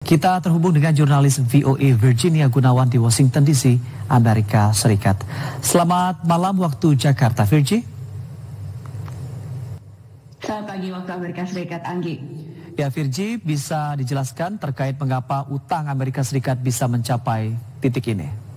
Kita terhubung dengan jurnalis VOA Virginia Gunawan di Washington DC, Amerika Serikat. Selamat malam waktu Jakarta, Virgi. Selamat pagi waktu Amerika Serikat, Anggi. Ya, Virgi, bisa dijelaskan terkait mengapa utang Amerika Serikat bisa mencapai titik ini?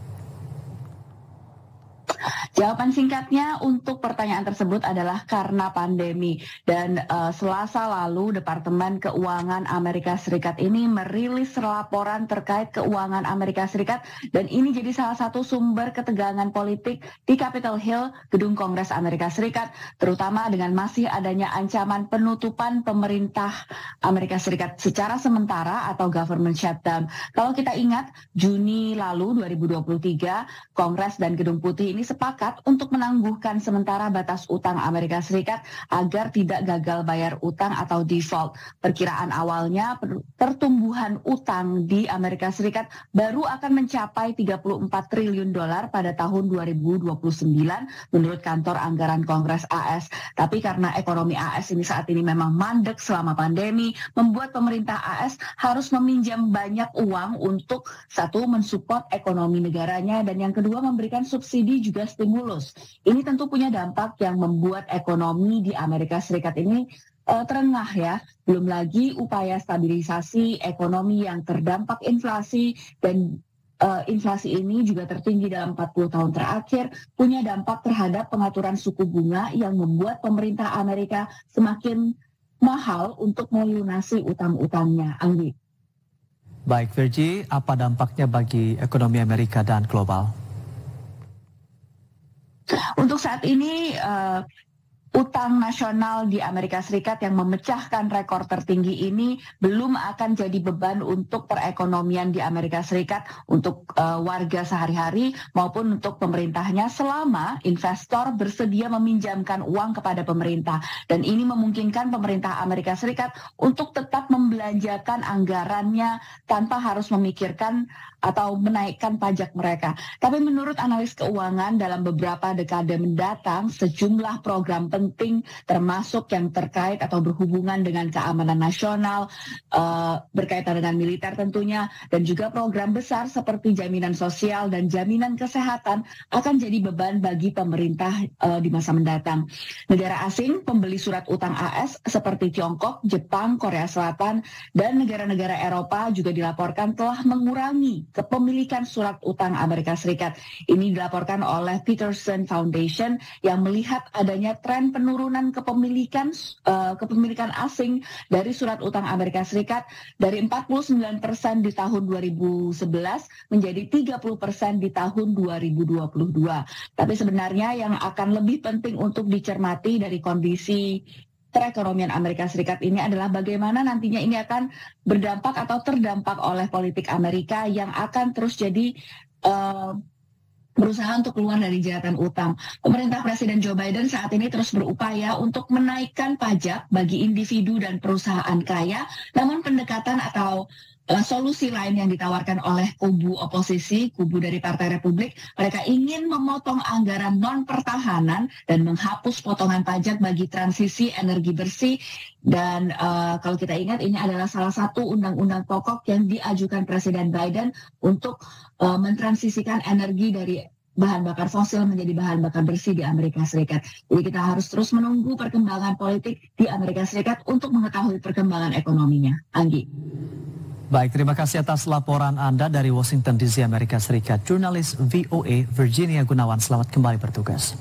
Jawaban singkatnya untuk pertanyaan tersebut adalah karena pandemi. Dan Selasa lalu Departemen Keuangan Amerika Serikat ini merilis laporan terkait keuangan Amerika Serikat. Dan ini jadi salah satu sumber ketegangan politik di Capitol Hill, gedung Kongres Amerika Serikat. Terutama dengan masih adanya ancaman penutupan pemerintah Amerika Serikat secara sementara atau government shutdown. Kalau kita ingat, Juni lalu 2023, Kongres dan Gedung Putih ini sepakat untuk menangguhkan sementara batas utang Amerika Serikat agar tidak gagal bayar utang atau default. Perkiraan awalnya pertumbuhan utang di Amerika Serikat baru akan mencapai 34 triliun dolar pada tahun 2029 menurut kantor anggaran Kongres AS. Tapi karena ekonomi AS ini saat ini memang mandek selama pandemi, membuat pemerintah AS harus meminjam banyak uang untuk satu, mensupport ekonomi negaranya, dan yang kedua memberikan subsidi juga stimulus. Ini tentu punya dampak yang membuat ekonomi di Amerika Serikat ini terengah ya. Belum lagi upaya stabilisasi ekonomi yang terdampak inflasi, dan inflasi ini juga tertinggi dalam 40 tahun terakhir, punya dampak terhadap pengaturan suku bunga yang membuat pemerintah Amerika semakin mahal untuk melunasi utang-utangnya. Anggi. Baik, Virgi, apa dampaknya bagi ekonomi Amerika dan global? Untuk saat ini, utang nasional di Amerika Serikat yang memecahkan rekor tertinggi ini belum akan jadi beban untuk perekonomian di Amerika Serikat, untuk warga sehari-hari maupun untuk pemerintahnya, selama investor bersedia meminjamkan uang kepada pemerintah. Dan ini memungkinkan pemerintah Amerika Serikat untuk tetap membelanjakan anggarannya tanpa harus memikirkan atau menaikkan pajak mereka. Tapi menurut analis keuangan, dalam beberapa dekade mendatang, sejumlah program penting termasuk yang terkait atau berhubungan dengan keamanan nasional, berkaitan dengan militer tentunya, dan juga program besar seperti jaminan sosial dan jaminan kesehatan akan jadi beban bagi pemerintah di masa mendatang. Negara asing pembeli surat utang AS seperti Tiongkok, Jepang, Korea Selatan, dan negara-negara Eropa juga dilaporkan telah mengurangi kepemilikan surat utang Amerika Serikat. Ini dilaporkan oleh Peterson Foundation yang melihat adanya tren penurunan kepemilikan asing dari surat utang Amerika Serikat dari 49% di tahun 2011 menjadi 30% di tahun 2022. Tapi sebenarnya yang akan lebih penting untuk dicermati dari kondisi perekonomian Amerika Serikat ini adalah bagaimana nantinya ini akan berdampak atau terdampak oleh politik Amerika yang akan terus jadi berusaha untuk keluar dari jeratan utang. Pemerintah Presiden Joe Biden saat ini terus berupaya untuk menaikkan pajak bagi individu dan perusahaan kaya, namun pendekatan atau solusi lain yang ditawarkan oleh kubu oposisi, kubu dari Partai Republik, mereka ingin memotong anggaran non-pertahanan dan menghapus potongan pajak bagi transisi energi bersih. Dan kalau kita ingat, ini adalah salah satu undang-undang pokok yang diajukan Presiden Biden untuk mentransisikan energi dari bahan bakar fosil menjadi bahan bakar bersih di Amerika Serikat. Jadi kita harus terus menunggu perkembangan politik di Amerika Serikat untuk mengetahui perkembangan ekonominya. Anggi. Baik, terima kasih atas laporan Anda dari Washington DC, Amerika Serikat. Jurnalis VOA Virginia Gunawan, selamat kembali bertugas.